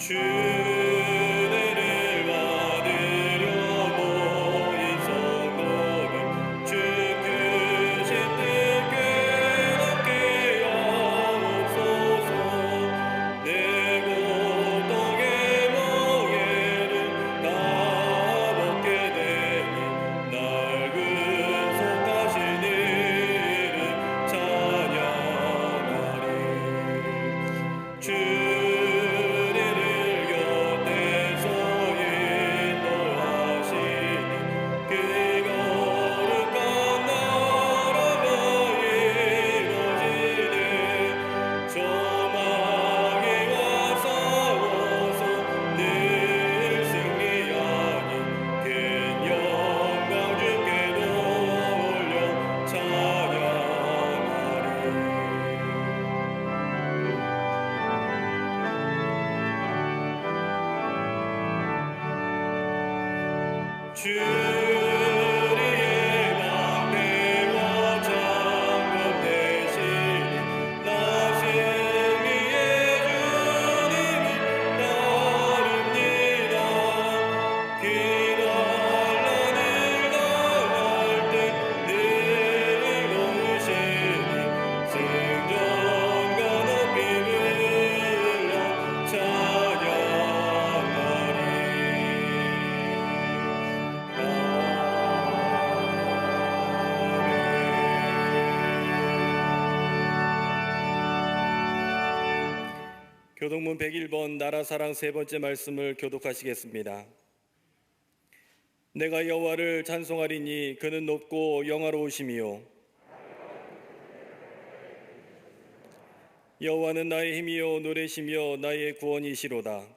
주례를 받으려 모인 성도들 주 크신 뜻께 함께 하옵소서. 내 고통의 멍에를 다 벗게 되니 날 근속하신 이를 찬양하리. 주리를 곁에서 인도하시니 그 거룩한 나라가 이루어지네. 소망이와 싸워서 늘 승리하니 큰 영광 주께 돌려 찬양하리. 주리의 방패와 장갑 되시니 나 승리의 주님이 따릅니다. 그 난란을 당할 때 늘 도우시니 승전과 높이 불러 찬양하리. 교독문 101번 나라사랑 세 번째 말씀을 교독하시겠습니다. 내가 여호와를 찬송하리니 그는 높고 영화로우심이요 여호와는 나의 힘이요 노래시며 나의 구원이시로다.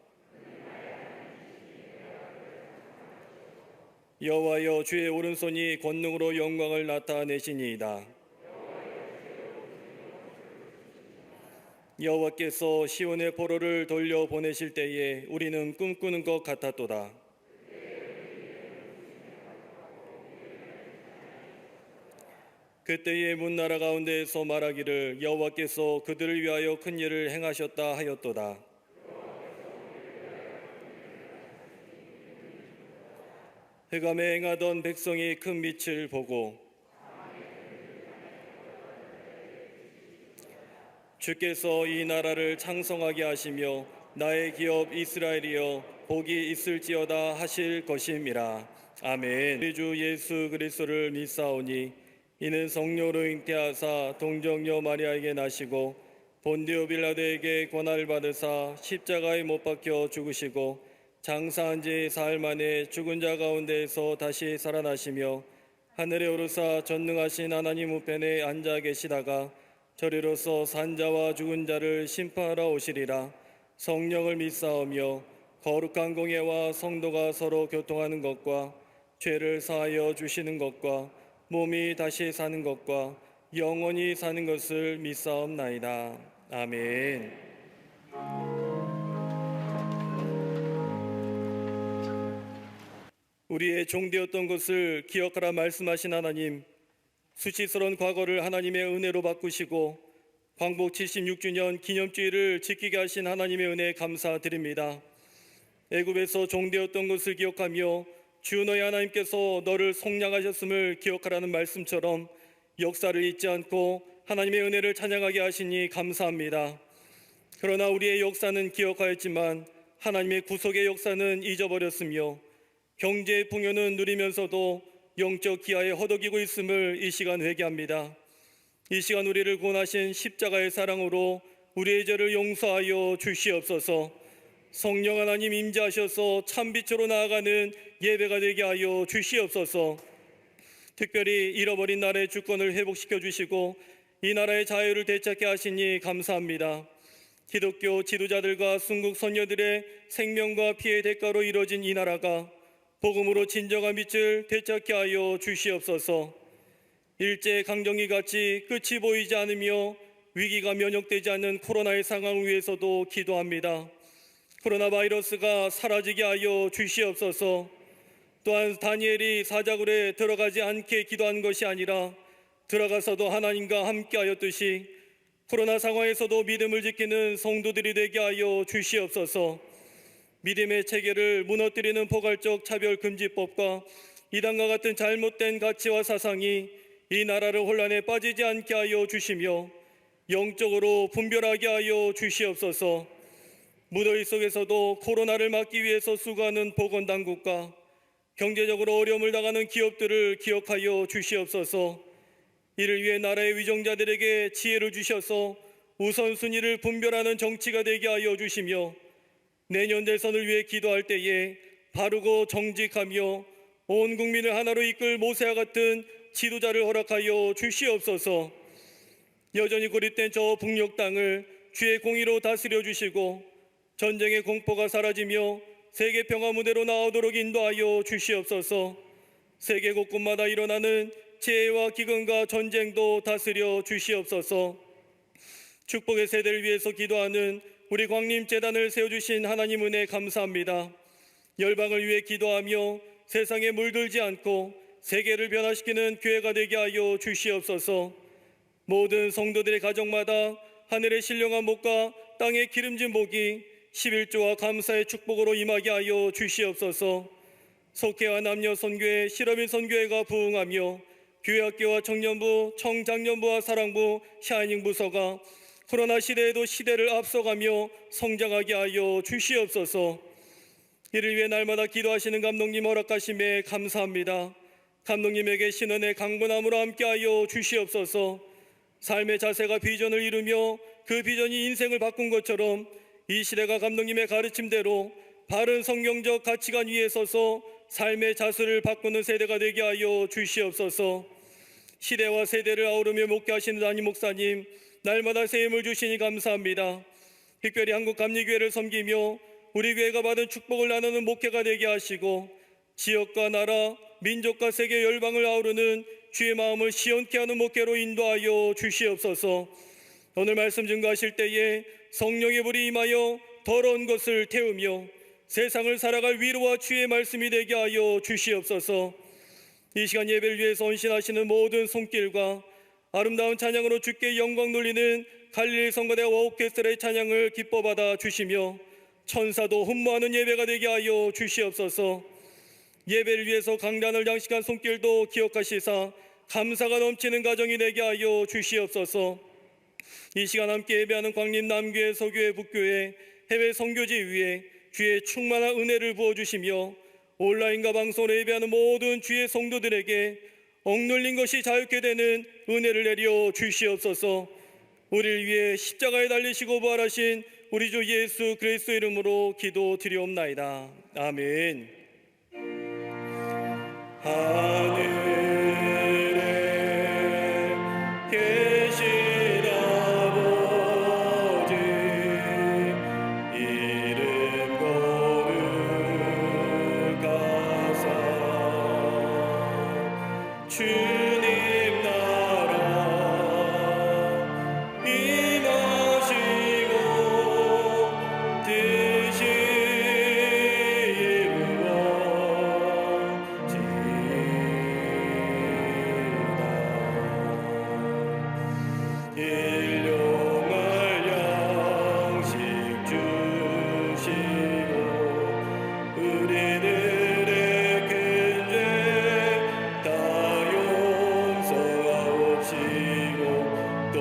여호와여 주의 오른손이 권능으로 영광을 나타내시니이다. 여호와께서 시온의 포로를 돌려보내실 때에 우리는 꿈꾸는 것 같았도다. 그때의 문나라 가운데에서 말하기를 여호와께서 그들을 위하여 큰 일을 행하셨다 하였도다. 흑암에 행하던 백성이 큰 빛을 보고 주께서 이 나라를 창성하게 하시며 나의 기업 이스라엘이여 복이 있을지어다 하실 것임이라. 아멘. 우리 주 예수 그리스도를 믿사오니 이는 성령으로 잉태하사 동정녀 마리아에게 나시고 본디오 빌라도에게 고난을 받으사 십자가에 못 박혀 죽으시고 장사한 지 사흘 만에 죽은 자 가운데에서 다시 살아나시며 하늘에 오르사 전능하신 하나님 우편에 앉아 계시다가 저리로서 산자와 죽은 자를 심판하러 오시리라. 성령을 믿사오며 거룩한 공예와 성도가 서로 교통하는 것과 죄를 사하여 주시는 것과 몸이 다시 사는 것과 영원히 사는 것을 믿사옵나이다. 아멘. 우리의 종되었던 것을 기억하라 말씀하신 하나님, 수치스러운 과거를 하나님의 은혜로 바꾸시고 광복 76주년 기념주일을 지키게 하신 하나님의 은혜에 감사드립니다. 애굽에서 종되었던 것을 기억하며 주 너희 하나님께서 너를 속량하셨음을 기억하라는 말씀처럼 역사를 잊지 않고 하나님의 은혜를 찬양하게 하시니 감사합니다. 그러나 우리의 역사는 기억하였지만 하나님의 구속의 역사는 잊어버렸으며 경제의 풍요는 누리면서도 영적 기아에 허덕이고 있음을 이 시간 회개합니다. 이 시간 우리를 구원하신 십자가의 사랑으로 우리의 죄를 용서하여 주시옵소서. 성령 하나님 임재하셔서 참빛으로 나아가는 예배가 되게 하여 주시옵소서. 특별히 잃어버린 나라의 주권을 회복시켜 주시고 이 나라의 자유를 되찾게 하시니 감사합니다. 기독교 지도자들과 순국 선녀들의 생명과 피의 대가로 이루어진 이 나라가 복음으로 진정한 빛을 되찾게 하여 주시옵소서. 일제 강점기 같이 끝이 보이지 않으며 위기가 면역되지 않는 코로나의 상황을 위해서도 기도합니다. 코로나 바이러스가 사라지게 하여 주시옵소서. 또한 다니엘이 사자굴에 들어가지 않게 기도한 것이 아니라 들어가서도 하나님과 함께 하였듯이 코로나 상황에서도 믿음을 지키는 성도들이 되게 하여 주시옵소서. 믿음의 체계를 무너뜨리는 포괄적 차별금지법과 이단과 같은 잘못된 가치와 사상이 이 나라를 혼란에 빠지지 않게 하여 주시며 영적으로 분별하게 하여 주시옵소서. 무더위 속에서도 코로나를 막기 위해서 수고하는 보건당국과 경제적으로 어려움을 당하는 기업들을 기억하여 주시옵소서. 이를 위해 나라의 위정자들에게 지혜를 주셔서 우선순위를 분별하는 정치가 되게 하여 주시며 내년 대선을 위해 기도할 때에 바르고 정직하며 온 국민을 하나로 이끌 모세와 같은 지도자를 허락하여 주시옵소서. 여전히 고립된 저 북녘 땅을 주의 공의로 다스려 주시고 전쟁의 공포가 사라지며 세계 평화 무대로 나오도록 인도하여 주시옵소서. 세계 곳곳마다 일어나는 재해와 기근과 전쟁도 다스려 주시옵소서. 축복의 세대를 위해서 기도하는 우리 광림재단을 세워주신 하나님 은혜 감사합니다. 열방을 위해 기도하며 세상에 물들지 않고 세계를 변화시키는 교회가 되게 하여 주시옵소서. 모든 성도들의 가정마다 하늘의 신령한 복과 땅의 기름진 복이 11조와 감사의 축복으로 임하게 하여 주시옵소서. 속회와 남녀 선교회, 실업인 선교회가 부흥하며 교회학교와 청년부, 청장년부와 사랑부, 샤이닝 부서가 코로나 시대에도 시대를 앞서가며 성장하게 하여 주시옵소서. 이를 위해 날마다 기도하시는 감독님 허락하심에 감사합니다. 감독님에게 신원의 강건함으로 함께하여 주시옵소서. 삶의 자세가 비전을 이루며 그 비전이 인생을 바꾼 것처럼 이 시대가 감독님의 가르침대로 바른 성경적 가치관 위에 서서 삶의 자세를 바꾸는 세대가 되게 하여 주시옵소서. 시대와 세대를 아우르며 목회하시는 담임 목사님 날마다 새 힘을 주시니 감사합니다. 특별히 한국감리교회를 섬기며 우리 교회가 받은 축복을 나누는 목회가 되게 하시고 지역과 나라, 민족과 세계 열방을 아우르는 주의 마음을 시원케 하는 목회로 인도하여 주시옵소서. 오늘 말씀 증거하실 때에 성령의 불이 임하여 더러운 것을 태우며 세상을 살아갈 위로와 주의 말씀이 되게 하여 주시옵소서. 이 시간 예배를 위해서 헌신하시는 모든 손길과 아름다운 찬양으로 주께 영광 돌리는 갈릴리 성가대와 오케스트라의 찬양을 기뻐 받아 주시며 천사도 흠모하는 예배가 되게 하여 주시옵소서. 예배를 위해서 강단을 장식한 손길도 기억하시사 감사가 넘치는 가정이 되게 하여 주시옵소서. 이 시간 함께 예배하는 광림 남교회, 서교회, 북교회, 해외 선교지 위에 주의 충만한 은혜를 부어주시며 온라인과 방송으로 예배하는 모든 주의 성도들에게 억눌린 것이 자유케 되는 은혜를 내려 주시옵소서. 우리를 위해 십자가에 달리시고 부활하신 우리 주 예수 그리스도의 이름으로 기도드리옵나이다. 아멘. 하늘에 계신 아버지 이름 거룩하사 주님 나라 임하시고 뜻이 일용할 양식 주시고 우리들의 큰 죄 다 용서하옵시고 또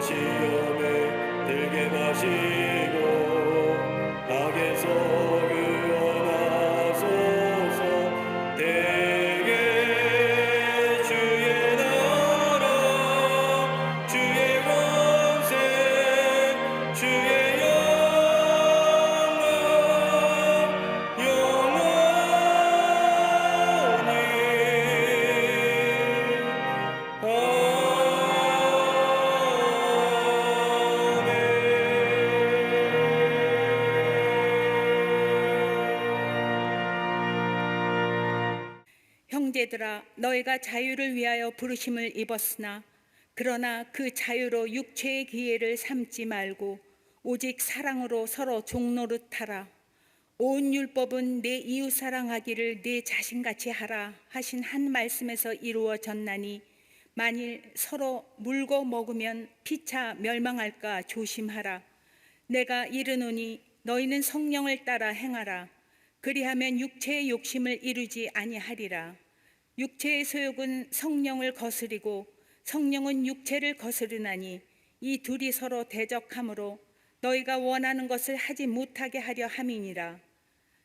시험에 들게 마시고 악에서 구원하소서. 대개 주의 나라 주의 권세 주의 영광 영원히 형제들아, 너희가 자유를 위하여 부르심을 입었으나 그러나 그 자유로 육체의 기회를 삼지 말고 오직 사랑으로 서로 종노릇하라. 온 율법은 내 이웃 사랑하기를 내 자신같이 하라 하신 한 말씀에서 이루어졌나니 만일 서로 물고 먹으면 피차 멸망할까 조심하라. 내가 이르노니 너희는 성령을 따라 행하라. 그리하면 육체의 욕심을 이루지 아니하리라. 육체의 소욕은 성령을 거스리고 성령은 육체를 거스르나니 이 둘이 서로 대적하므로 너희가 원하는 것을 하지 못하게 하려 함이니라.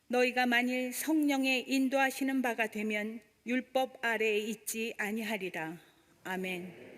너희가 만일 성령의 인도하시는 바가 되면 율법 아래에 있지 아니하리라. 아멘.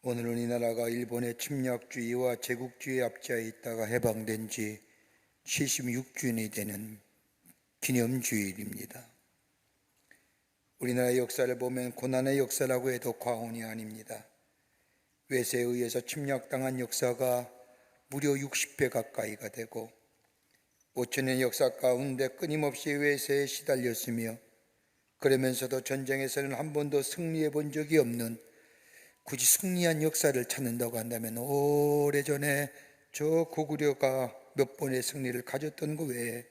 오늘은 이 나라가 일본의 침략주의와 제국주의 압제에 있다가 해방된 지 76주년이 되는 기념주일입니다. 우리나라의 역사를 보면 고난의 역사라고 해도 과언이 아닙니다. 외세에 의해서 침략당한 역사가 무려 60회 가까이가 되고 5천년의 역사 가운데 끊임없이 외세에 시달렸으며 그러면서도 전쟁에서는 한 번도 승리해 본 적이 없는, 굳이 승리한 역사를 찾는다고 한다면 오래전에 저 고구려가 몇 번의 승리를 가졌던 것 외에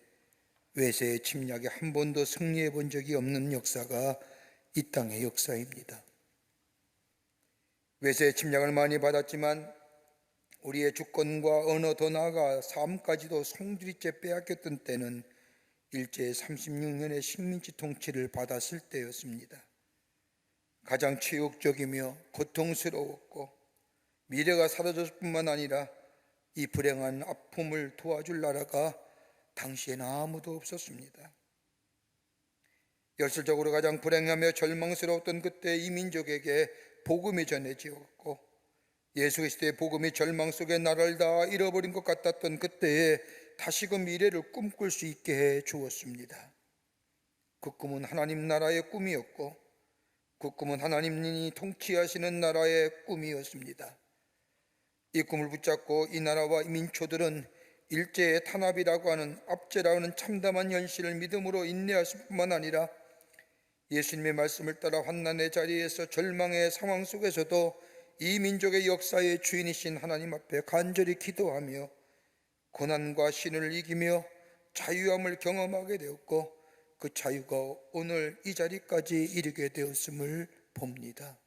외세의 침략에 한 번도 승리해 본 적이 없는 역사가 이 땅의 역사입니다. 외세의 침략을 많이 받았지만 우리의 주권과 언어, 더 나아가 삶까지도 송두리째 빼앗겼던 때는 일제 36년의 식민지 통치를 받았을 때였습니다. 가장 치욕적이며 고통스러웠고 미래가 사라졌을 뿐만 아니라 이 불행한 아픔을 도와줄 나라가 당시엔 아무도 없었습니다. 역설적으로 가장 불행하며 절망스러웠던 그때 이 민족에게 복음이 전해지었고 예수 그리스도의 복음이 절망 속에 나라를 다 잃어버린 것 같았던 그때에 다시금 미래를 꿈꿀 수 있게 해 주었습니다. 그 꿈은 하나님 나라의 꿈이었고 그 꿈은 하나님이 통치하시는 나라의 꿈이었습니다. 이 꿈을 붙잡고 이 나라와 이 민초들은 일제의 탄압이라고 하는 압제라고 하는 참담한 현실을 믿음으로 인내하실 뿐만 아니라 예수님의 말씀을 따라 환난의 자리에서 절망의 상황 속에서도 이 민족의 역사의 주인이신 하나님 앞에 간절히 기도하며 고난과 신을 이기며 자유함을 경험하게 되었고 그 자유가 오늘 이 자리까지 이르게 되었음을 봅니다.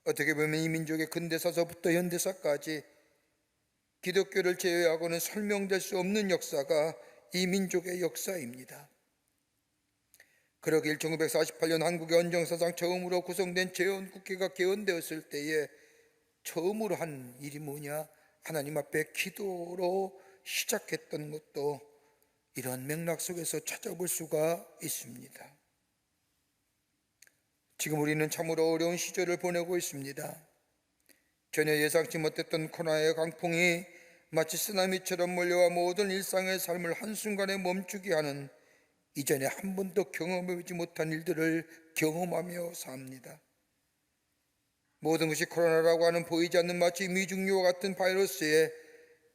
어떻게 보면 이 민족의 근대사서부터 현대사까지 기독교를 제외하고는 설명될 수 없는 역사가 이 민족의 역사입니다. 그러길 1948년 한국의 헌정사상 처음으로 구성된 재헌국회가 개헌되었을 때에 처음으로 한 일이 뭐냐? 하나님 앞에 기도로 시작했던 것도 이러한 맥락 속에서 찾아볼 수가 있습니다. 지금 우리는 참으로 어려운 시절을 보내고 있습니다. 전혀 예상치 못했던 코로나의 강풍이 마치 쓰나미처럼 몰려와 모든 일상의 삶을 한순간에 멈추게 하는 이전에 한 번도 경험해보지 못한 일들을 경험하며 삽니다. 모든 것이 코로나라고 하는 보이지 않는 마치 미중류와 같은 바이러스에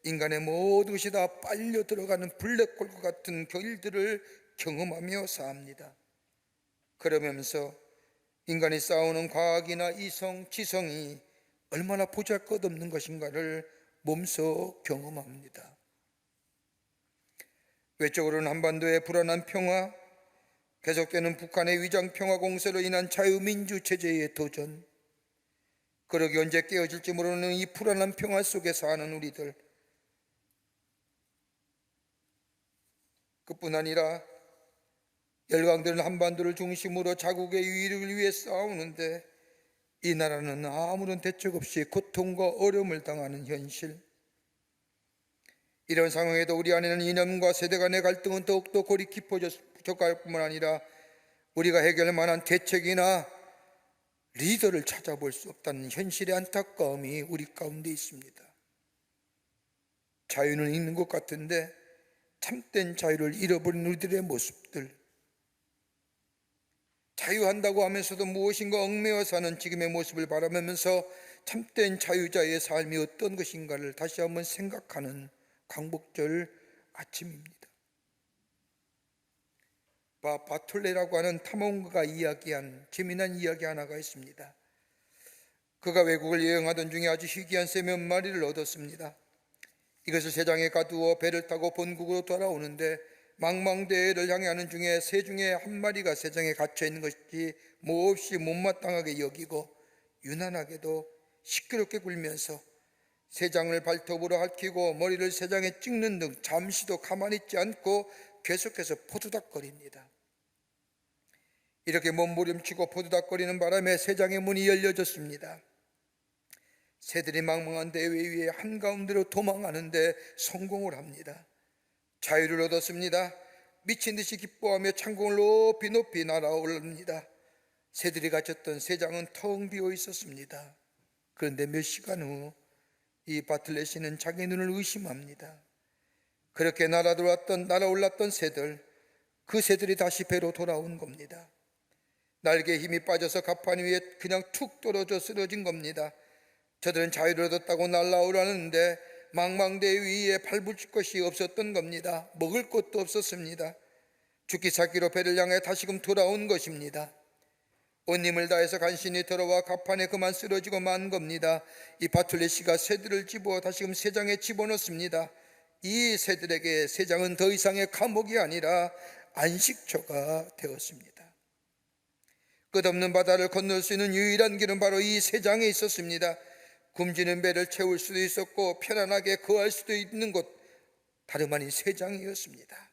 인간의 모든 것이 다 빨려 들어가는 블랙홀과 같은 일들을 경험하며 삽니다. 그러면서 인간이 쌓아오는 과학이나 이성, 지성이 얼마나 보잘것없는 것인가를 몸소 경험합니다. 외적으로는 한반도의 불안한 평화, 계속되는 북한의 위장평화 공세로 인한 자유민주 체제의 도전, 그러기 언제 깨어질지 모르는 이 불안한 평화 속에 사는 우리들, 그뿐 아니라 열강들은 한반도를 중심으로 자국의 유일을 위해 싸우는데 이 나라는 아무런 대책 없이 고통과 어려움을 당하는 현실, 이런 상황에도 우리 안에는 이념과 세대 간의 갈등은 더욱더 골이 깊어져갈 뿐만 아니라 우리가 해결할 만한 대책이나 리더를 찾아볼 수 없다는 현실의 안타까움이 우리 가운데 있습니다. 자유는 있는 것 같은데 참된 자유를 잃어버린 우리들의 모습들, 자유한다고 하면서도 무엇인가 얽매여 사는 지금의 모습을 바라보면서 참된 자유자의 삶이 어떤 것인가를 다시 한번 생각하는 광복절 아침입니다. 바톨레라고 하는 탐험가가 이야기한 재미난 이야기 하나가 있습니다. 그가 외국을 여행하던 중에 아주 희귀한 새 몇 마리를 얻었습니다. 이것을 새장에 가두어 배를 타고 본국으로 돌아오는데 망망대해를 향해 하는 중에 새 중에 한 마리가 새장에 갇혀 있는 것이 몹시 못마땅하게 여기고 유난하게도 시끄럽게 굴면서 새장을 발톱으로 핥히고 머리를 새장에 찍는 등 잠시도 가만히 있지 않고 계속해서 포드닥거립니다. 이렇게 몸부림치고 포드닥거리는 바람에 새장의 문이 열려졌습니다. 새들이 망망한 대회 위에 한가운데로 도망하는데 성공을 합니다. 자유를 얻었습니다. 미친 듯이 기뻐하며 창공을 높이 높이 날아올랍니다. 새들이 갇혔던 새장은 텅 비어 있었습니다. 그런데 몇 시간 후 이 바틀레 씨는 자기 눈을 의심합니다. 그렇게 날아올랐던 새들, 그 새들이 다시 배로 돌아온 겁니다. 날개에 힘이 빠져서 갑판 위에 그냥 툭 떨어져 쓰러진 겁니다. 저들은 자유를 얻었다고 날라오라는데 망망대 위에 발붙일 것이 없었던 겁니다. 먹을 것도 없었습니다. 죽기 살기로 배를 향해 다시금 돌아온 것입니다. 온 힘을 다해서 간신히 들어와 갑판에 그만 쓰러지고 만 겁니다. 이 바툴레 씨가 새들을 집어 다시금 새장에 집어넣습니다. 이 새들에게 새장은 더 이상의 감옥이 아니라 안식처가 되었습니다. 끝없는 바다를 건널 수 있는 유일한 길은 바로 이 새장에 있었습니다. 굶주린 배를 채울 수도 있었고 편안하게 거할 수도 있는 곳, 다름 아닌 새장이었습니다.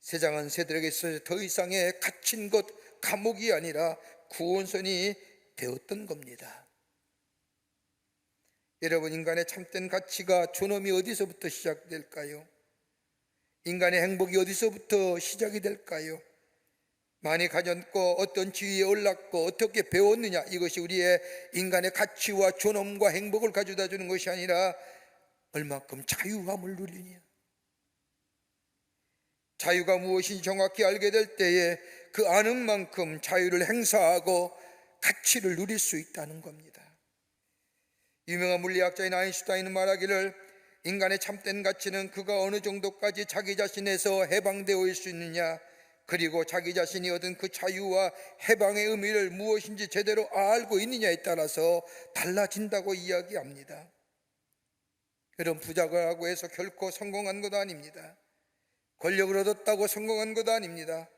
새장은 새들에게 있어서 더 이상의 갇힌 곳, 감옥이 아니라 구원선이 되었던 겁니다. 여러분, 인간의 참된 가치가 존엄이 어디서부터 시작될까요? 인간의 행복이 어디서부터 시작이 될까요? 많이 가졌고 어떤 지위에 올랐고 어떻게 배웠느냐, 이것이 우리의 인간의 가치와 존엄과 행복을 가져다 주는 것이 아니라 얼마큼 자유함을 누리냐. 자유가 무엇인지 정확히 알게 될 때에 그 아는 만큼 자유를 행사하고 가치를 누릴 수 있다는 겁니다. 유명한 물리학자인 아인슈타인은 말하기를 인간의 참된 가치는 그가 어느 정도까지 자기 자신에서 해방되어 있을 수 있느냐, 그리고 자기 자신이 얻은 그 자유와 해방의 의미를 무엇인지 제대로 알고 있느냐에 따라서 달라진다고 이야기합니다. 여러분, 부자가 해서 결코 성공한 것도 아닙니다. 권력을 얻었다고 성공한 것도 아닙니다.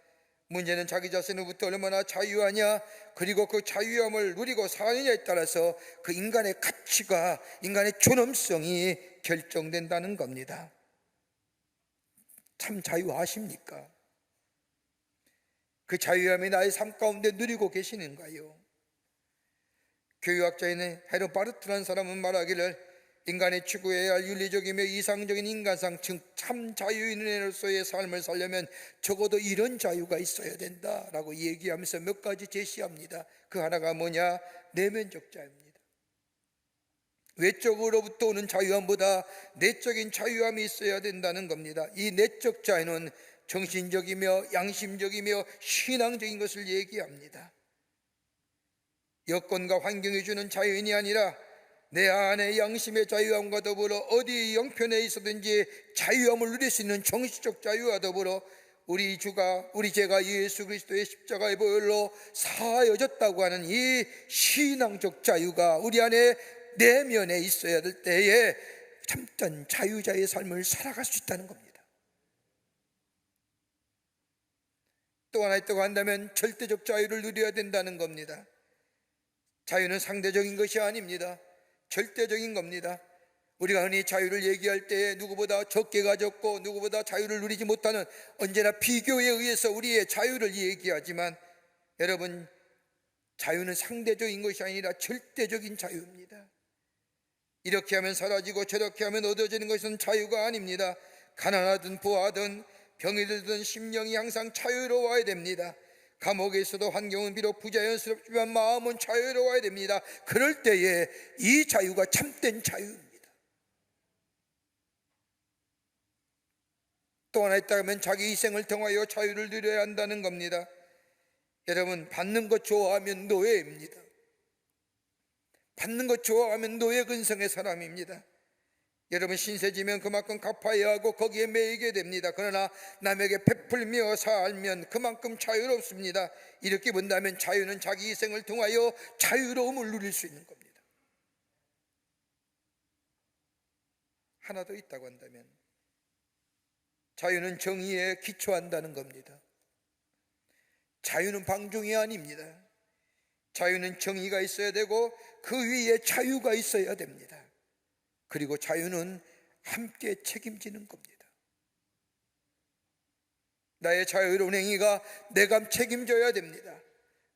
문제는 자기 자신으로부터 얼마나 자유하냐, 그리고 그 자유함을 누리고 사느냐에 따라서 그 인간의 가치가, 인간의 존엄성이 결정된다는 겁니다. 참 자유하십니까? 그 자유함이 나의 삶 가운데 누리고 계시는가요? 교육학자인 헤로 바르트라는 사람은 말하기를 인간이 추구해야 할 윤리적이며 이상적인 인간상, 즉 참 자유인으로서의 삶을 살려면 적어도 이런 자유가 있어야 된다라고 얘기하면서 몇 가지 제시합니다. 그 하나가 뭐냐? 내면적 자유입니다. 외적으로부터 오는 자유함보다 내적인 자유함이 있어야 된다는 겁니다. 이 내적 자유는 정신적이며 양심적이며 신앙적인 것을 얘기합니다. 여건과 환경이 주는 자유인이 아니라 내 안의 양심의 자유함과 더불어 어디 영편에 있어든지 자유함을 누릴 수 있는 정신적 자유와 더불어 우리 죄가 예수 그리스도의 십자가의 보혈로 사하여졌다고 하는 이 신앙적 자유가 우리 안에 내면에 있어야 될 때에 참된 자유자의 삶을 살아갈 수 있다는 겁니다. 또 하나 있다고 한다면 절대적 자유를 누려야 된다는 겁니다. 자유는 상대적인 것이 아닙니다. 절대적인 겁니다. 우리가 흔히 자유를 얘기할 때 누구보다 적게 가졌고 누구보다 자유를 누리지 못하는, 언제나 비교에 의해서 우리의 자유를 얘기하지만, 여러분, 자유는 상대적인 것이 아니라 절대적인 자유입니다. 이렇게 하면 사라지고 저렇게 하면 얻어지는 것은 자유가 아닙니다. 가난하든 부하든 병이 들든 심령이 항상 자유로워야 됩니다. 감옥에 있어도 환경은 비록 부자연스럽지만 마음은 자유로워야 됩니다. 그럴 때에 이 자유가 참된 자유입니다. 또 하나 있다면 자기 희생을 통하여 자유를 누려야 한다는 겁니다. 여러분, 받는 것 좋아하면 노예입니다. 받는 것 좋아하면 노예 근성의 사람입니다. 여러분, 신세지면 그만큼 갚아야 하고 거기에 매이게 됩니다. 그러나 남에게 베풀며 살면 그만큼 자유롭습니다. 이렇게 본다면 자유는 자기 희생을 통하여 자유로움을 누릴 수 있는 겁니다. 하나 더 있다고 한다면 자유는 정의에 기초한다는 겁니다. 자유는 방종이 아닙니다. 자유는 정의가 있어야 되고 그 위에 자유가 있어야 됩니다. 그리고 자유는 함께 책임지는 겁니다. 나의 자유로운 행위가 내가 책임져야 됩니다.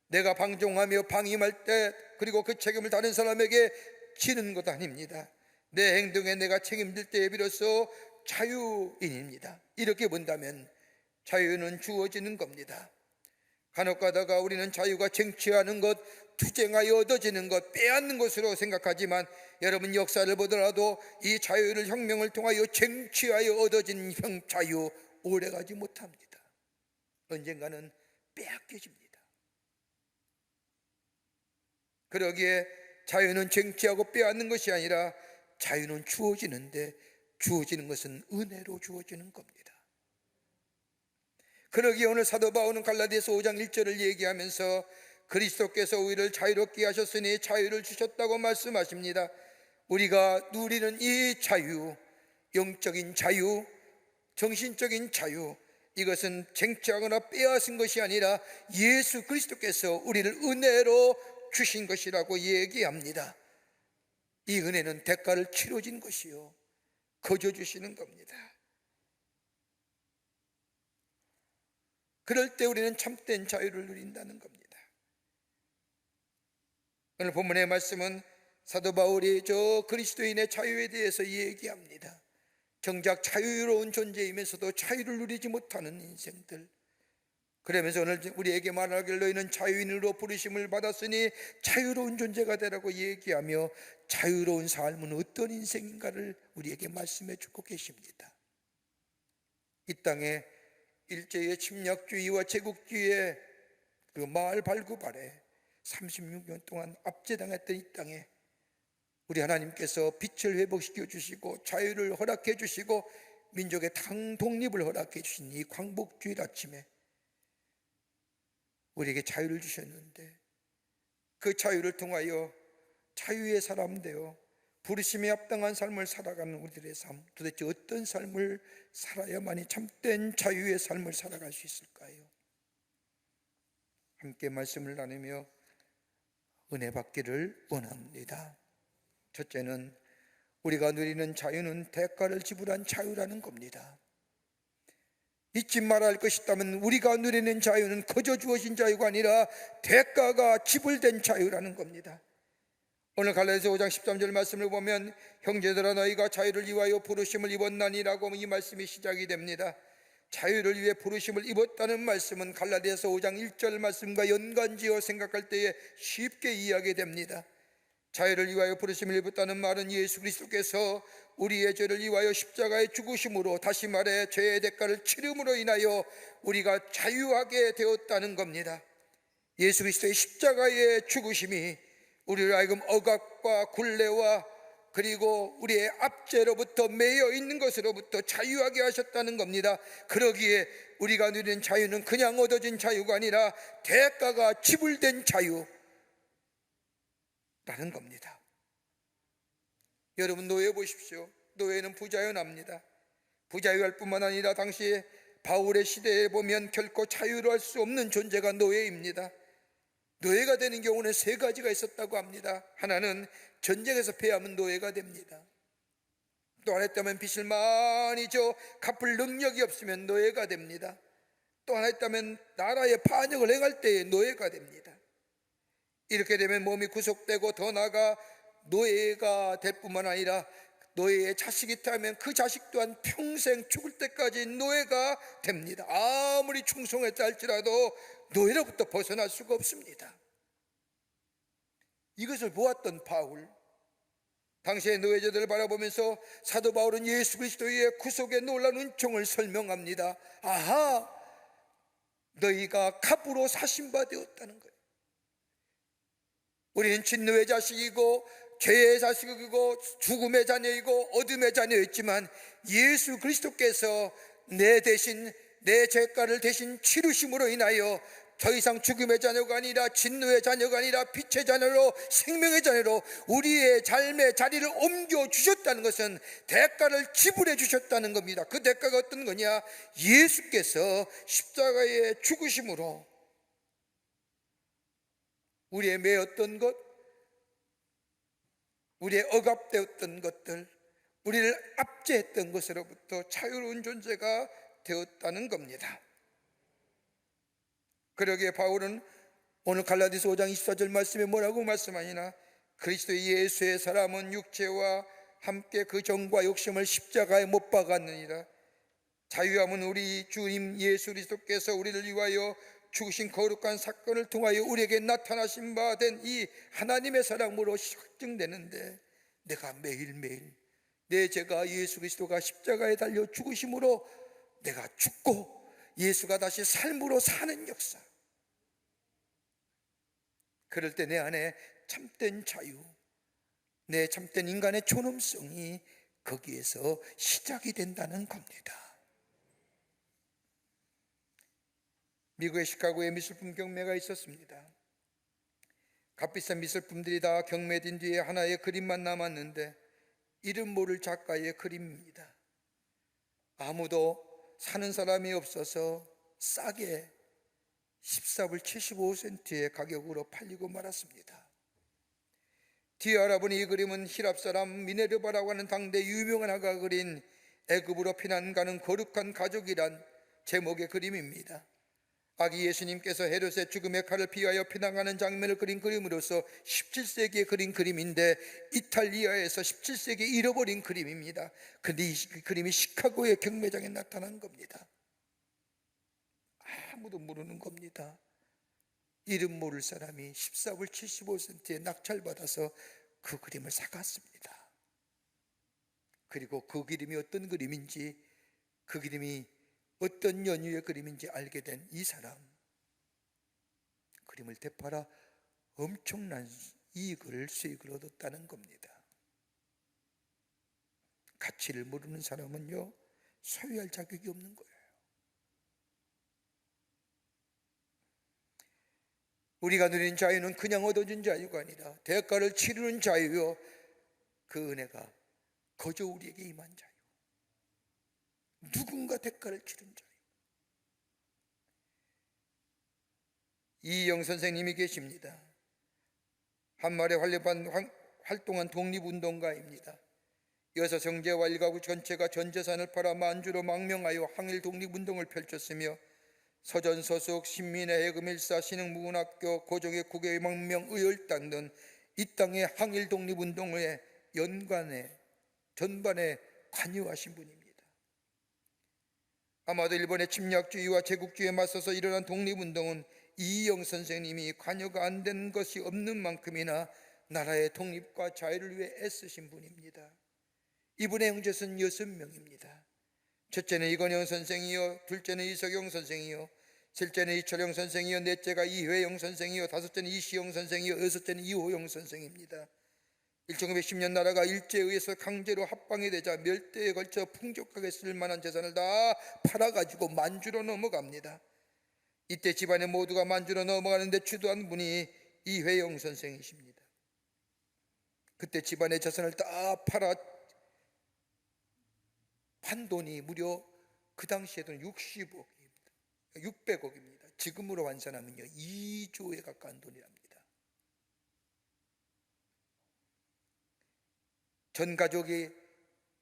내가 방종하며 방임할 때 그리고 그 책임을 다른 사람에게 지는 것 아닙니다. 내 행동에 내가 책임질 때에 비로소 자유인입니다. 이렇게 본다면 자유는 주어지는 겁니다. 간혹 가다가 우리는 자유가 쟁취하는 것, 투쟁하여 얻어지는 것, 빼앗는 것으로 생각하지만 여러분, 역사를 보더라도 이 자유를 혁명을 통하여 쟁취하여 얻어진 자유 오래가지 못합니다. 언젠가는 빼앗겨집니다. 그러기에 자유는 쟁취하고 빼앗는 것이 아니라 자유는 주어지는데, 주어지는 것은 은혜로 주어지는 겁니다. 그러기에 오늘 사도 바울은 갈라디아서 5장 1절을 얘기하면서 그리스도께서 우리를 자유롭게 하셨으니 자유를 주셨다고 말씀하십니다. 우리가 누리는 이 자유, 영적인 자유, 정신적인 자유, 이것은 쟁취하거나 빼앗은 것이 아니라 예수 그리스도께서 우리를 은혜로 주신 것이라고 얘기합니다. 이 은혜는 대가를 치러진 것이요, 거저 주시는 겁니다. 그럴 때 우리는 참된 자유를 누린다는 겁니다. 오늘 본문의 말씀은 사도 바울이 저 그리스도인의 자유에 대해서 얘기합니다. 정작 자유로운 존재이면서도 자유를 누리지 못하는 인생들, 그러면서 오늘 우리에게 말하길 너희는 자유인으로 부르심을 받았으니 자유로운 존재가 되라고 얘기하며 자유로운 삶은 어떤 인생인가를 우리에게 말씀해 주고 계십니다. 이 땅에 일제의 침략주의와 제국주의의 그 마을 발굽 아래 36년 동안 압제당했던 이 땅에 우리 하나님께서 빛을 회복시켜 주시고 자유를 허락해 주시고 민족의 독립을 허락해 주신 이 광복주일 아침에 우리에게 자유를 주셨는데, 그 자유를 통하여 자유의 사람 되어 부르심에 합당한 삶을 살아가는 우리들의 삶, 도대체 어떤 삶을 살아야만이 참된 자유의 삶을 살아갈 수 있을까요? 함께 말씀을 나누며 은혜 받기를 원합니다. 첫째는 우리가 누리는 자유는 대가를 지불한 자유라는 겁니다. 잊지 말아야 할 것이 있다면 우리가 누리는 자유는 거저 주어진 자유가 아니라 대가가 지불된 자유라는 겁니다. 오늘 갈라디아서 5장 13절 말씀을 보면 형제들아 너희가 자유를 위하여 부르심을 입었나니라고 이 말씀이 시작이 됩니다. 자유를 위해 부르심을 입었다는 말씀은 갈라디아서 5장 1절 말씀과 연관지어 생각할 때에 쉽게 이해하게 됩니다. 자유를 위하여 부르심을 입었다는 말은 예수 그리스도께서 우리의 죄를 위하여 십자가에 죽으심으로, 다시 말해 죄의 대가를 치름으로 인하여 우리가 자유하게 되었다는 겁니다. 예수 그리스도의 십자가의 죽으심이 우리를 하여금 억압과 굴레와 그리고 우리의 압제로부터 매여 있는 것으로부터 자유하게 하셨다는 겁니다. 그러기에 우리가 누리는 자유는 그냥 얻어진 자유가 아니라 대가가 지불된 자유라는 겁니다. 여러분 노예 보십시오. 노예는 부자연합니다. 부자유할 뿐만 아니라 당시 바울의 시대에 보면 결코 자유로울 수 없는 존재가 노예입니다. 노예가 되는 경우는 세 가지가 있었다고 합니다. 하나는 전쟁에서 패하면 노예가 됩니다. 또 하나 있다면 빚을 많이 져 갚을 능력이 없으면 노예가 됩니다. 또 하나 있다면 나라의 반역을 행할 때에 노예가 됩니다. 이렇게 되면 몸이 구속되고 더 나아가 노예가 될 뿐만 아니라 노예의 자식이 있다면 그 자식 또한 평생 죽을 때까지 노예가 됩니다. 아무리 충성했다 할지라도 노예로부터 벗어날 수가 없습니다. 이것을 보았던 바울, 당시의 노예자들을 바라보면서 사도 바울은 예수 그리스도의 구속의 놀라운 은총을 설명합니다. 아하, 너희가 값으로 사신 바 되었다는 거예요. 우리는 진노의 자식이고 죄의 자식이고 죽음의 자녀이고 어둠의 자녀였지만 예수 그리스도께서 내 대신 내 죄가를 대신 치르심으로 인하여 더 이상 죽음의 자녀가 아니라 진노의 자녀가 아니라 빛의 자녀로 생명의 자녀로 우리의 삶의 자리를 옮겨주셨다는 것은 대가를 지불해 주셨다는 겁니다. 그 대가가 어떤 거냐? 예수께서 십자가에 죽으심으로 우리의 매였던 것, 우리의 억압되었던 것들, 우리를 압제했던 것으로부터 자유로운 존재가 되었다는 겁니다. 그러기에 바울은 오늘 갈라디아서 5장 24절 말씀에 뭐라고 말씀하시나? 그리스도 예수의 사람은 육체와 함께 그 정과 욕심을 십자가에 못 박았느니라. 자유함은 우리 주님 예수 그리스도께서 우리를 위하여 죽으신 거룩한 사건을 통하여 우리에게 나타나신 바 된 이 하나님의 사랑으로 확증되는데, 내가 매일매일 내 죄가 예수 그리스도가 십자가에 달려 죽으심으로 내가 죽고 예수가 다시 삶으로 사는 역사, 그럴 때 내 안에 참된 자유, 내 참된 인간의 존엄성이 거기에서 시작이 된다는 겁니다. 미국의 시카고에 미술품 경매가 있었습니다. 값비싼 미술품들이 다 경매된 뒤에 하나의 그림만 남았는데 이름 모를 작가의 그림입니다. 아무도 사는 사람이 없어서 싸게 14불 75센트의 가격으로 팔리고 말았습니다. 뒤에 알아보니 이 그림은 히랍 사람 미네르바라고 하는 당대 유명한 화가가 그린 애굽으로 피난 가는 거룩한 가족이란 제목의 그림입니다. 아기 예수님께서 헤롯의 죽음의 칼을 피하여 피난가는 장면을 그린 그림으로서 17세기에 그린 그림인데 이탈리아에서 17세기에 잃어버린 그림입니다. 그런데 이 그림이 시카고의 경매장에 나타난 겁니다. 아무도 모르는 겁니다. 이름 모를 사람이 14불 75센트에 낙찰받아서 그 그림을 사갔습니다. 그리고 그 그림이 어떤 그림인지, 그 그림이 어떤 연유의 그림인지 알게 된 이 사람, 그림을 되팔아 엄청난 수익을 얻었다는 겁니다. 가치를 모르는 사람은요, 소유할 자격이 없는 거예요. 우리가 누리는 자유는 그냥 얻어진 자유가 아니라 대가를 치르는 자유요, 그 은혜가 거저 우리에게 임한 자유, 누군가 대가를 치른 자유. 이희영 선생님이 계십니다. 한말에 활동한 독립운동가입니다. 이어서 정제와 일가구 전체가 전 재산을 팔아 만주로 망명하여 항일 독립운동을 펼쳤으며 서전서숙, 신민의 해금일사, 신흥무군학교, 고종의 국외 망명, 의열단 등 이 땅의 항일 독립운동의 전반에 관여하신 분입니다. 아마도 일본의 침략주의와 제국주의에 맞서서 일어난 독립운동은 이희영 선생님이 관여가 안 된 것이 없는 만큼이나 나라의 독립과 자유를 위해 애쓰신 분입니다. 이분의 형제는 6명입니다. 첫째는 이건영 선생이요, 둘째는 이석영 선생이요, 셋째는 이철영 선생이요, 넷째가 이회영 선생이요, 다섯째는 이시영 선생이요, 여섯째는 이호영 선생입니다. 1910년 나라가 일제에 의해서 강제로 합방이 되자 멸대에 걸쳐 풍족하게 쓸만한 재산을 다 팔아가지고 만주로 넘어갑니다. 이때 집안의 모두가 만주로 넘어가는데 주도한 분이 이회영 선생이십니다. 그때 집안의 재산을 다 팔아 판 돈이 무려 그 당시에 돈 600억입니다. 지금으로 환산하면요 2조에 가까운 돈이랍니다. 전 가족이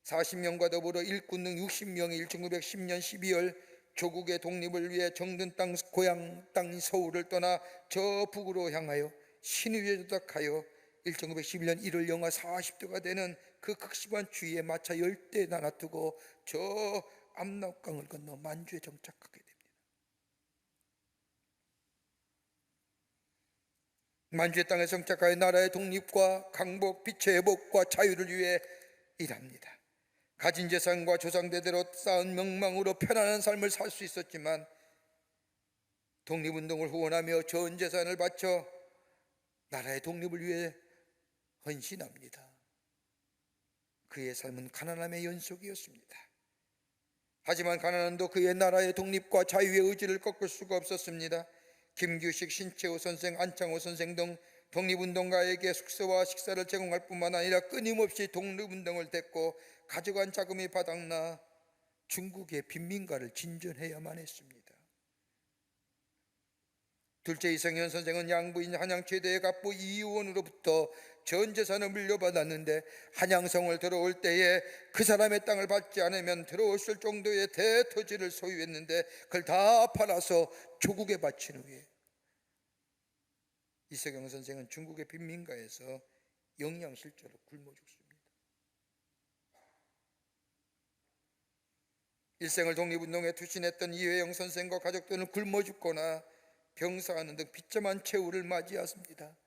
40명과 더불어 일꾼 등 60명이 1910년 12월 조국의 독립을 위해 정든 땅, 고향 땅 서울을 떠나 저 북으로 향하여 신의에 도착하여 1911년 1월 영하 40도가 되는 그 극심한 추위에 마차 10대 나눠두고 저 압록강을 건너 만주에 정착하게 됩니다. 만주의 땅에 정착하여 나라의 독립과 강복, 빛의 회복과 자유를 위해 일합니다. 가진 재산과 조상대대로 쌓은 명망으로 편안한 삶을 살 수 있었지만 독립운동을 후원하며 전 재산을 바쳐 나라의 독립을 위해 헌신합니다. 그의 삶은 가난함의 연속이었습니다. 하지만 가난함도 그의 나라의 독립과 자유의 의지를 꺾을 수가 없었습니다. 김규식, 신채호 선생, 안창호 선생 등 독립운동가에게 숙소와 식사를 제공할 뿐만 아니라 끊임없이 독립운동을 댔고 가져간 자금이 바닥나 중국의 빈민가를 진전해야만 했습니다. 둘째 이성현 선생은 양부인 한양 최대의 갑부 이의원으로부터 전 재산을 물려받았는데 한양성을 들어올 때에 그 사람의 땅을 받지 않으면 들어오실 정도의 대토지를 소유했는데 그걸 다 팔아서 조국에 바친 후에 이석영 선생은 중국의 빈민가에서 영양실조로 굶어 죽습니다. 일생을 독립운동에 투신했던 이회영 선생과 가족들은 굶어 죽거나 병사하는 등 비참한 최후를 맞이했습니다.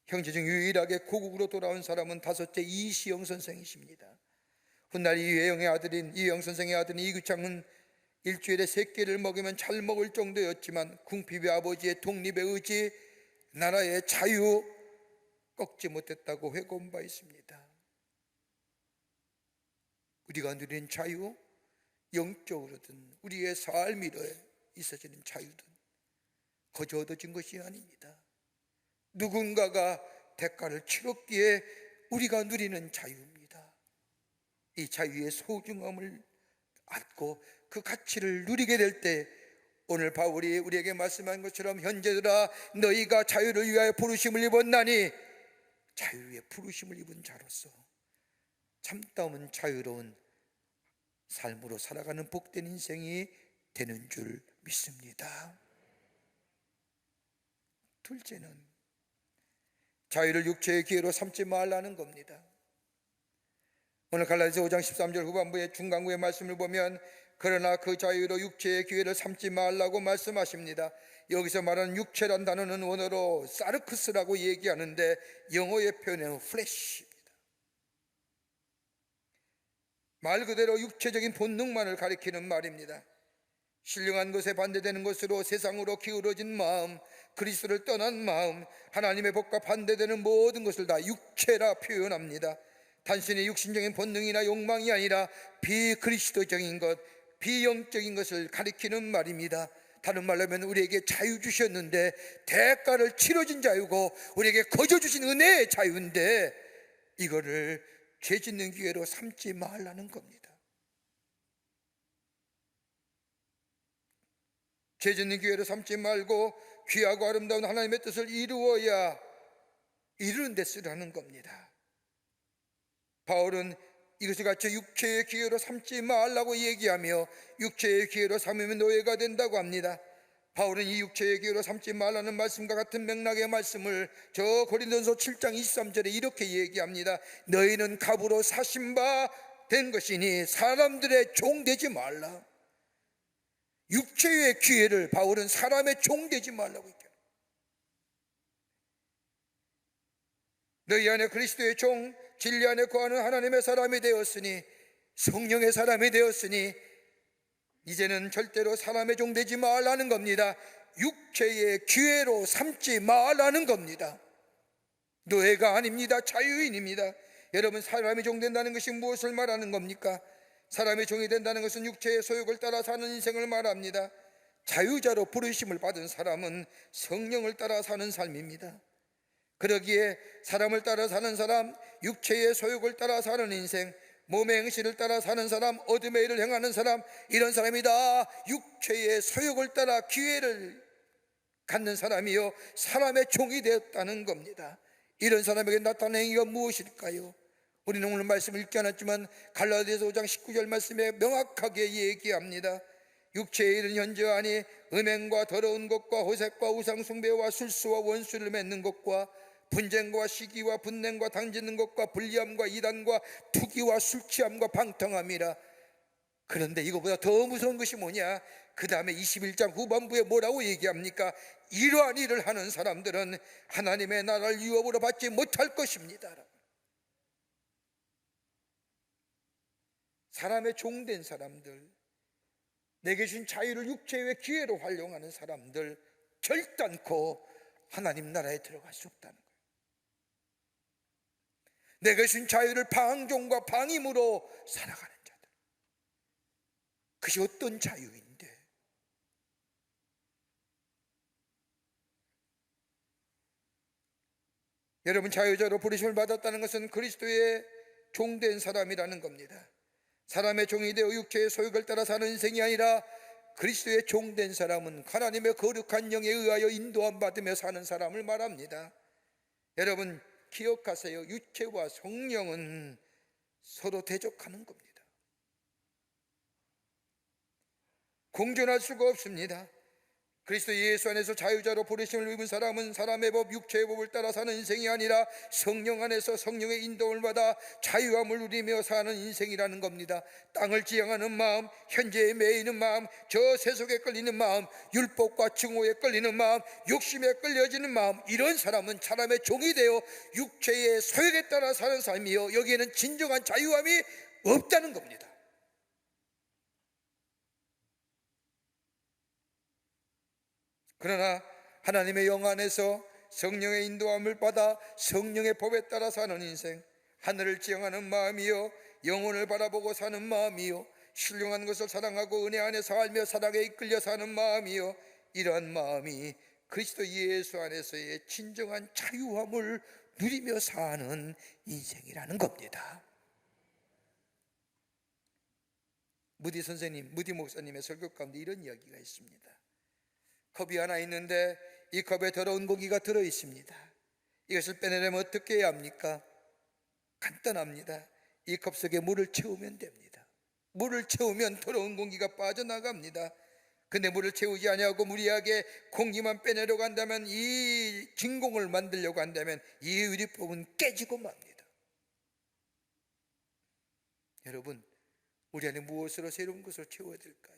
형제 중 유일하게 고국으로 돌아온 사람은 다섯째 이시영 선생이십니다. 훗날 이회영 선생의 아들인 이규창은 일주일에 3끼를 먹으면 잘 먹을 정도였지만 궁핍의 아버지의 독립의 의지, 나라의 자유, 꺾지 못했다고 회고한 바 있습니다. 우리가 누리는 자유, 영적으로든 우리의 삶이 있어지는 자유든 거저 얻어진 것이 아닙니다. 누군가가 대가를 치렀기에 우리가 누리는 자유입니다. 이 자유의 소중함을 알고 그 가치를 누리게 될 때 오늘 바울이 우리에게 말씀한 것처럼 현재들아 너희가 자유를 위하여 부르심을 입었나니 자유의 부르심을 입은 자로서 참다운 자유로운 삶으로 살아가는 복된 인생이 되는 줄 믿습니다. 둘째는 자유를 육체의 기회로 삼지 말라는 겁니다. 오늘 갈라디아서 5장 13절 후반부의 중간부의 말씀을 보면 그러나 그 자유로 육체의 기회를 삼지 말라고 말씀하십니다. 여기서 말하는 육체란 단어는 원어로 사르크스라고 얘기하는데 영어의 표현은 플래시입니다. 말 그대로 육체적인 본능만을 가리키는 말입니다. 신령한 것에 반대되는 것으로 세상으로 기울어진 마음, 그리스도를 떠난 마음, 하나님의 법과 반대되는 모든 것을 다 육체라 표현합니다. 단순히 육신적인 본능이나 욕망이 아니라 비그리스도적인 것, 비영적인 것을 가리키는 말입니다. 다른 말로 하면 우리에게 자유 주셨는데 대가를 치러진 자유고 우리에게 거저 주신 은혜의 자유인데 이거를 죄 짓는 기회로 삼지 말라는 겁니다. 죄 짓는 기회로 삼지 말고 귀하고 아름다운 하나님의 뜻을 이루어야 이루는 데 쓰라는 겁니다. 바울은 이것을 같이 육체의 기회로 삼지 말라고 얘기하며 육체의 기회로 삼으면 노예가 된다고 합니다. 바울은 이 육체의 기회로 삼지 말라는 말씀과 같은 맥락의 말씀을 저 고린도전서 7장 23절에 이렇게 얘기합니다. 너희는 갑으로 사신 바 된 것이니 사람들의 종 되지 말라. 육체의 기회를 바울은 사람의 종 되지 말라고 했죠. 너희 안에 그리스도의 종, 진리 안에 거하는 하나님의 사람이 되었으니 성령의 사람이 되었으니 이제는 절대로 사람의 종 되지 말라는 겁니다. 육체의 기회로 삼지 말라는 겁니다. 노예가 아닙니다. 자유인입니다. 여러분, 사람의 종 된다는 것이 무엇을 말하는 겁니까? 사람의 종이 된다는 것은 육체의 소욕을 따라 사는 인생을 말합니다. 자유자로 부르심을 받은 사람은 성령을 따라 사는 삶입니다. 그러기에 사람을 따라 사는 사람, 육체의 소욕을 따라 사는 인생, 몸의 행실을 따라 사는 사람, 어둠의 일을 행하는 사람, 이런 사람이 다 육체의 소욕을 따라 기회를 갖는 사람이요 사람의 종이 되었다는 겁니다. 이런 사람에게 나타나는 행위가 무엇일까요? 우리는 오늘 말씀을 읽지 않았지만 갈라디아서 5장 19절 말씀에 명확하게 얘기합니다. 육체의 일은 현저하니 음행과 더러운 것과 호색과 우상숭배와 술수와 원수를 맺는 것과 분쟁과 시기와 분냉과 당짓는 것과 불리함과 이단과 투기와 술취함과 방탕함이라. 그런데 이거보다 더 무서운 것이 뭐냐? 그 다음에 21장 후반부에 뭐라고 얘기합니까? 이러한 일을 하는 사람들은 하나님의 나라를 유업으로 받지 못할 것입니다. 사람의 종된 사람들, 내게 주신 자유를 육체의 기회로 활용하는 사람들 결단코 하나님 나라에 들어갈 수 없다는 거예요. 내게 주신 자유를 방종과 방임으로 살아가는 자들, 그것이 어떤 자유인데? 여러분, 자유자로 부르심을 받았다는 것은 그리스도의 종된 사람이라는 겁니다. 사람의 종이 되어 육체의 소욕을 따라 사는 인생이 아니라 그리스도의 종된 사람은 하나님의 거룩한 영에 의하여 인도함 받으며 사는 사람을 말합니다. 여러분, 기억하세요. 육체와 성령은 서로 대적하는 겁니다. 공존할 수가 없습니다. 그리스도 예수 안에서 자유자로 부르심을 입은 사람은 사람의 법, 육체의 법을 따라 사는 인생이 아니라 성령 안에서 성령의 인도를 받아 자유함을 누리며 사는 인생이라는 겁니다. 땅을 지향하는 마음, 현재에 매이는 마음, 저 세속에 끌리는 마음, 율법과 증오에 끌리는 마음, 욕심에 끌려지는 마음, 이런 사람은 사람의 종이 되어 육체의 소욕에 따라 사는 삶이요, 여기에는 진정한 자유함이 없다는 겁니다. 그러나 하나님의 영 안에서 성령의 인도함을 받아 성령의 법에 따라 사는 인생, 하늘을 지향하는 마음이요 영혼을 바라보고 사는 마음이요 신령한 것을 사랑하고 은혜 안에 살며 사랑에 이끌려 사는 마음이요, 이러한 마음이 그리스도 예수 안에서의 진정한 자유함을 누리며 사는 인생이라는 겁니다. 무디 선생님, 무디 목사님의 설교 가운데 이런 이야기가 있습니다. 컵이 하나 있는데 이 컵에 더러운 고기가 들어 있습니다. 이것을 빼내려면 어떻게 해야 합니까? 간단합니다. 이 컵 속에 물을 채우면 됩니다. 물을 채우면 더러운 공기가 빠져나갑니다. 근데 물을 채우지 아니하고 무리하게 공기만 빼내려고 한다면, 이 진공을 만들려고 한다면 이 유리법은 깨지고 맙니다. 여러분, 우리 안에 무엇으로 새로운 것을 채워야 될까요?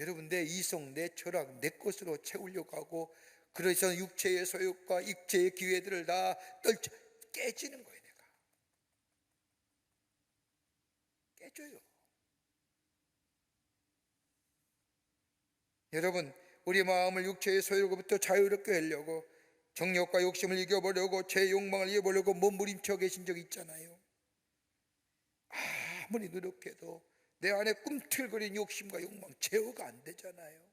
여러분, 내 이성, 내 철학, 내 것으로 채우려고 하고, 그래서 육체의 소욕과 육체의 기회들을 다 떨쳐 깨지는 거예요. 내가 깨져요. 여러분, 우리 마음을 육체의 소욕으로부터 자유롭게 하려고 정욕과 욕심을 이겨보려고 제 욕망을 이겨보려고 몸부림쳐 계신 적 있잖아요. 아무리 노력해도 내 안에 꿈틀거리는 욕심과 욕망 제어가 안 되잖아요.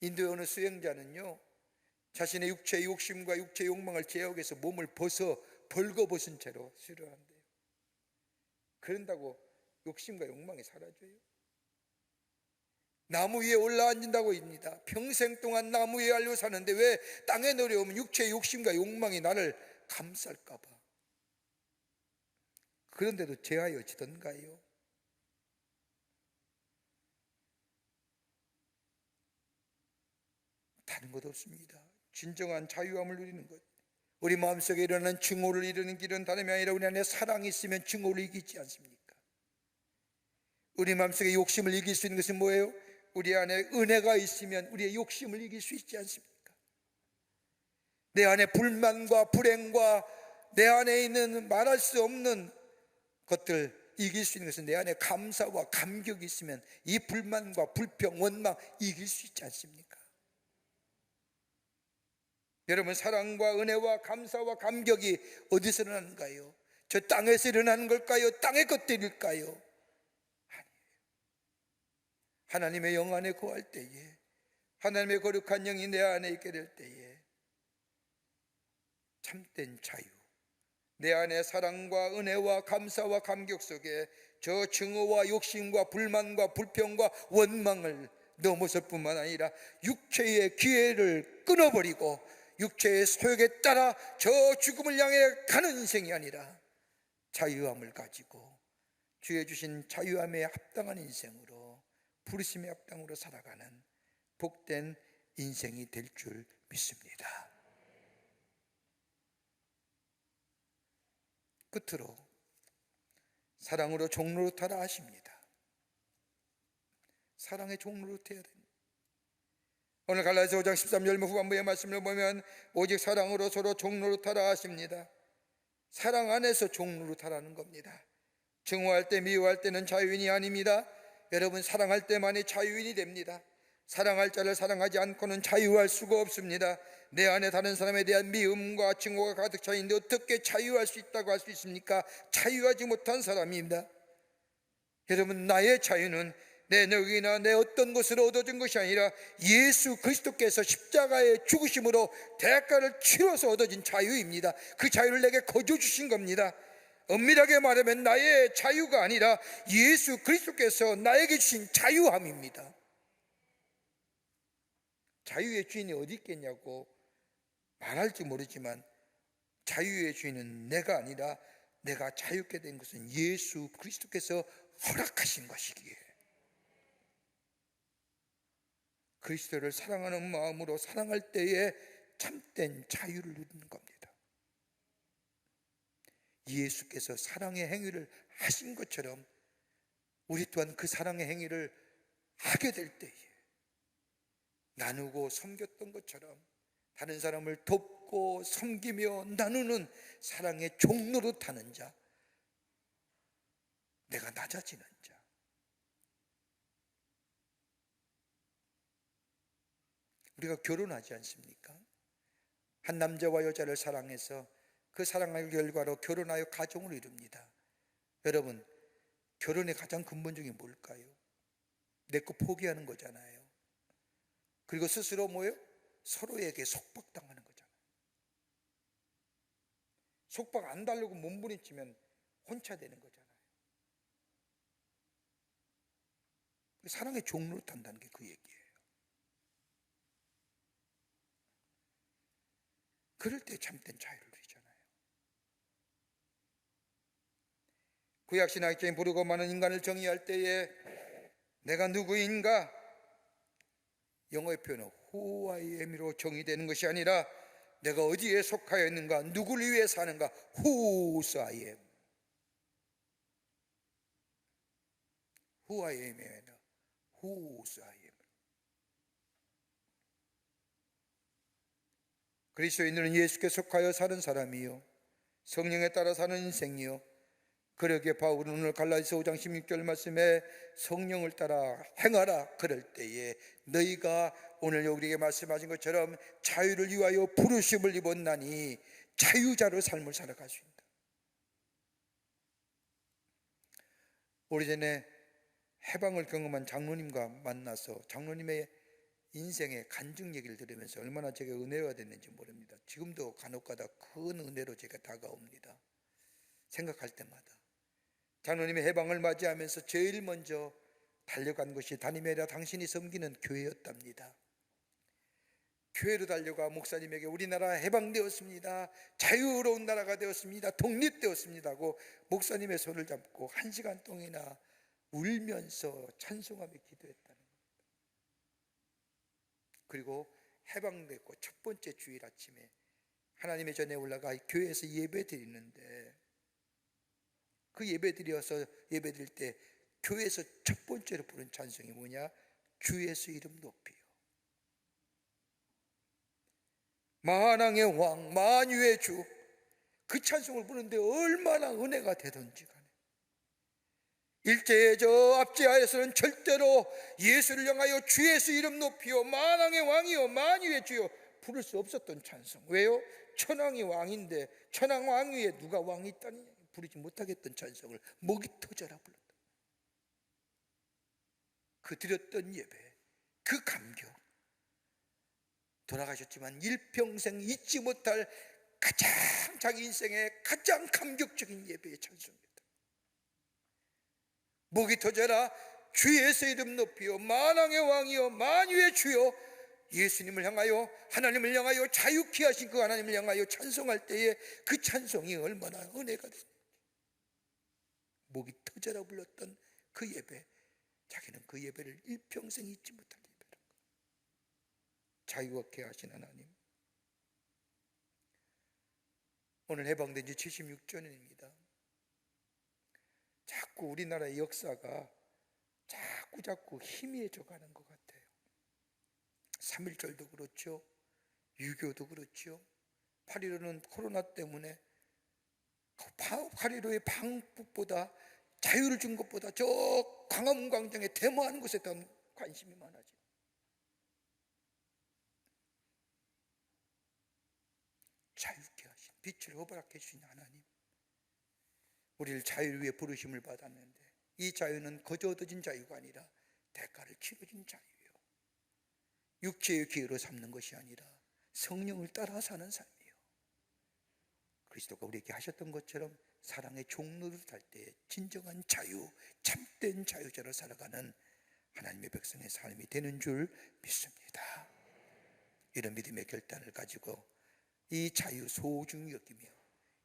인도의 어느 수행자는요, 자신의 육체의 욕심과 육체의 욕망을 제어하기 위해서 몸을 벌거벗은 채로 수련한대요. 그런다고 욕심과 욕망이 사라져요? 나무 위에 올라앉는다고 합니다. 평생 동안 나무 위에 알고 사는데 왜 땅에 내려오면 육체의 욕심과 욕망이 나를 감쌀까 봐. 그런데도 제하여 지던가요? 다른 것 없습니다. 진정한 자유함을 누리는 것, 우리 마음속에 일어나는 증오를 이루는 길은 다름이 아니라 우리 안에 사랑이 있으면 증오를 이기지 않습니까? 우리 마음속에 욕심을 이길 수 있는 것은 뭐예요? 우리 안에 은혜가 있으면 우리의 욕심을 이길 수 있지 않습니까? 내 안에 불만과 불행과 내 안에 있는 말할 수 없는 것들 이길 수 있는 것은 내 안에 감사와 감격이 있으면 이 불만과 불평, 원망 이길 수 있지 않습니까? 여러분, 사랑과 은혜와 감사와 감격이 어디서 일어나는가요? 저 땅에서 일어나는 걸까요? 땅의 것들일까요? 하나님의 영 안에 거할 때에, 하나님의 거룩한 영이 내 안에 있게 될 때에 참된 자유, 내 안에 사랑과 은혜와 감사와 감격 속에 저 증오와 욕심과 불만과 불평과 원망을 넘어설 뿐만 아니라 육체의 기회를 끊어버리고 육체의 소욕에 따라 저 죽음을 향해 가는 인생이 아니라 자유함을 가지고 주의 주신 자유함에 합당한 인생으로, 부르심에 합당으로 살아가는 복된 인생이 될 줄 믿습니다. 끝으로 사랑으로 종노릇하라 하십니다. 사랑의 종노릇해야 됩니다. 오늘 갈라디아서 5장 13절 후반부의 말씀을 보면 오직 사랑으로 서로 종노릇하라 하십니다. 사랑 안에서 종노릇하라는 겁니다. 증오할 때, 미워할 때는 자유인이 아닙니다. 여러분, 사랑할 때만이 자유인이 됩니다. 사랑할 자를 사랑하지 않고는 자유할 수가 없습니다. 내 안에 다른 사람에 대한 미움과 증오가 가득 차 있는데 어떻게 자유할 수 있다고 할 수 있습니까? 자유하지 못한 사람입니다. 여러분, 나의 자유는 내 능력이나 내 어떤 것으로 얻어진 것이 아니라 예수 그리스도께서 십자가의 죽으심으로 대가를 치러서 얻어진 자유입니다. 그 자유를 내게 거저 주신 겁니다. 엄밀하게 말하면 나의 자유가 아니라 예수 그리스도께서 나에게 주신 자유함입니다. 자유의 주인이 어디 있겠냐고 말할지 모르지만 자유의 주인은 내가 아니라 내가 자유롭게 된 것은 예수 그리스도께서 허락하신 것이기에 그리스도를 사랑하는 마음으로 사랑할 때에 참된 자유를 누리는 겁니다. 예수께서 사랑의 행위를 하신 것처럼 우리 또한 그 사랑의 행위를 하게 될 때에 나누고 섬겼던 것처럼 다른 사람을 돕고 섬기며 나누는 사랑의 종노릇하는 자, 내가 낮아지는 자, 우리가 결혼하지 않습니까? 한 남자와 여자를 사랑해서 그 사랑의 결과로 결혼하여 가정을 이룹니다. 여러분, 결혼의 가장 근본적인 게 뭘까요? 내 거 포기하는 거잖아요. 그리고 스스로 뭐예요? 서로에게 속박당하는 거잖아요. 속박 안 달라고 몸부림치면 혼차되는 거잖아요. 사랑의 종로를 탄다는 게 그 얘기예요. 그럴 때 참된 자유를 누리잖아요. 구약 신학적인 부르고 많은 인간을 정의할 때에 내가 누구인가? 영어의 표현은 who I am으로 정의되는 것이 아니라 내가 어디에 속하여 있는가, 누구를 위해 사는가, whose I am. who I am이 아니라 whose I am. 그리스도인들은 예수께 속하여 사는 사람이요, 성령에 따라 사는 인생이요. 그러기에 바울은 오늘 갈라디아서 5장 16절 말씀에 성령을 따라 행하라. 그럴 때에 너희가 오늘 우리에게 말씀하신 것처럼 자유를 위하여 부르심을 입었나니 자유자로 삶을 살아갈 수 있다. 오래전에 해방을 경험한 장로님과 만나서 장로님의 인생의 간증 얘기를 들으면서 얼마나 제가 은혜가 됐는지 모릅니다. 지금도 간혹가다 큰 은혜로 제가 다가옵니다. 생각할 때마다 장로님의 해방을 맞이하면서 제일 먼저 달려간 것이 담임이 아니라 당신이 섬기는 교회였답니다. 교회로 달려가 목사님에게 우리나라 해방되었습니다, 자유로운 나라가 되었습니다, 독립되었습니다 하고 목사님의 손을 잡고 1시간 동안이나 울면서 찬송하며 기도했다는 겁니다. 그리고 해방됐고 첫 번째 주일 아침에 하나님의 전에 올라가 교회에서 예배 드리는데, 그 예배 드릴 때 교회에서 첫 번째로 부른 찬송이 뭐냐? 주 예수 이름 높이요. 만왕의 왕, 만유의 주. 그 찬송을 부르는데 얼마나 은혜가 되던지 간에 일제의 저 압제하에서는 절대로 예수를 향하여 주 예수 이름 높이요, 만왕의 왕이요, 만유의 주요 부를 수 없었던 찬송. 왜요? 천왕이 왕인데 천왕 왕 위에 누가 왕이 있다니 부르지 못하겠던 찬송을 목이 터져라 불렀다. 그 드렸던 예배, 그 감격, 돌아가셨지만 일평생 잊지 못할 가장 자기 인생의 가장 감격적인 예배의 찬송입니다. 목이 터져라 주 예수 이름 높이요, 만왕의 왕이요, 만유의 주요. 예수님을 향하여, 하나님을 향하여, 자유케 하신 그 하나님을 향하여 찬송할 때에 그 찬송이 얼마나 은혜가 됐는지. 목이 터져라 불렀던 그 예배, 자기는 그 예배를 일평생 잊지 못할 예배라고. 자유케 하신 하나님. 오늘 해방된 지 76주년입니다. 자꾸 우리나라의 역사가 자꾸 희미해져 가는 것 같아요. 3.1절도 그렇죠, 6.25도 그렇죠, 8.15는 코로나 때문에 8.15의 방북보다, 자유를 준 것보다 저 광화문 광장에 데모하는 것에 더 관심이 많아져. 자유케 하신, 빛을 허락해 주신 하나님, 우리를 자유를 위해 부르심을 받았는데 이 자유는 거저 얻어진 자유가 아니라 대가를 치러진 자유예요. 육체의 기회로 삼는 것이 아니라 성령을 따라 사는 삶이에요. 그리스도가 우리에게 하셨던 것처럼 사랑의 종로를 탈 때 진정한 자유, 참된 자유자로 살아가는 하나님의 백성의 삶이 되는 줄 믿습니다. 이런 믿음의 결단을 가지고 이 자유 소중히 여기며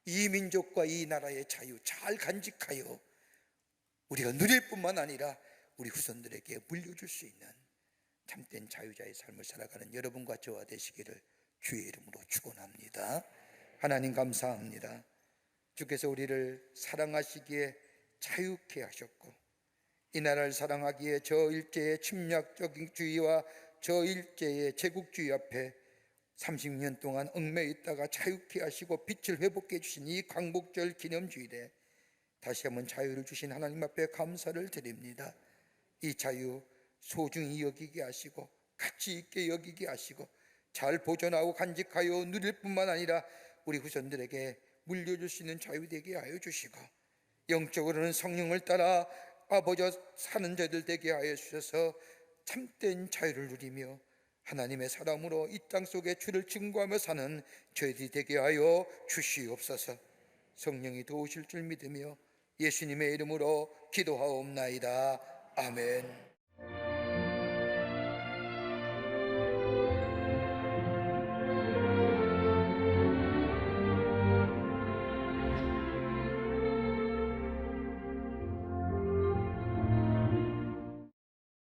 이 민족과 이 나라의 자유 잘 간직하여 우리가 누릴 뿐만 아니라 우리 후손들에게 물려줄 수 있는 참된 자유자의 삶을 살아가는 여러분과 저와 되시기를 주의 이름으로 축원합니다. 하나님 감사합니다. 주께서 우리를 사랑하시기에 자유케 하셨고 이 나라를 사랑하기에 저 일제의 침략적인 주의와 저 일제의 제국주의 앞에 30년 동안 얽매여 있다가 자유케 하시고 빛을 회복해 주신 이 광복절 기념주일에 다시 한번 자유를 주신 하나님 앞에 감사를 드립니다. 이 자유 소중히 여기게 하시고 가치 있게 여기게 하시고 잘 보존하고 간직하여 누릴 뿐만 아니라 우리 후손들에게 물려줄 수 있는 자유 되게 하여 주시고, 영적으로는 성령을 따라 아버지와 사는 자들 되게 하여 주셔서 참된 자유를 누리며 하나님의 사람으로 이 땅 속에 주를 증거하며 사는 저희들이 되게 하여 주시옵소서. 성령이 도우실 줄 믿으며 예수님의 이름으로 기도하옵나이다. 아멘.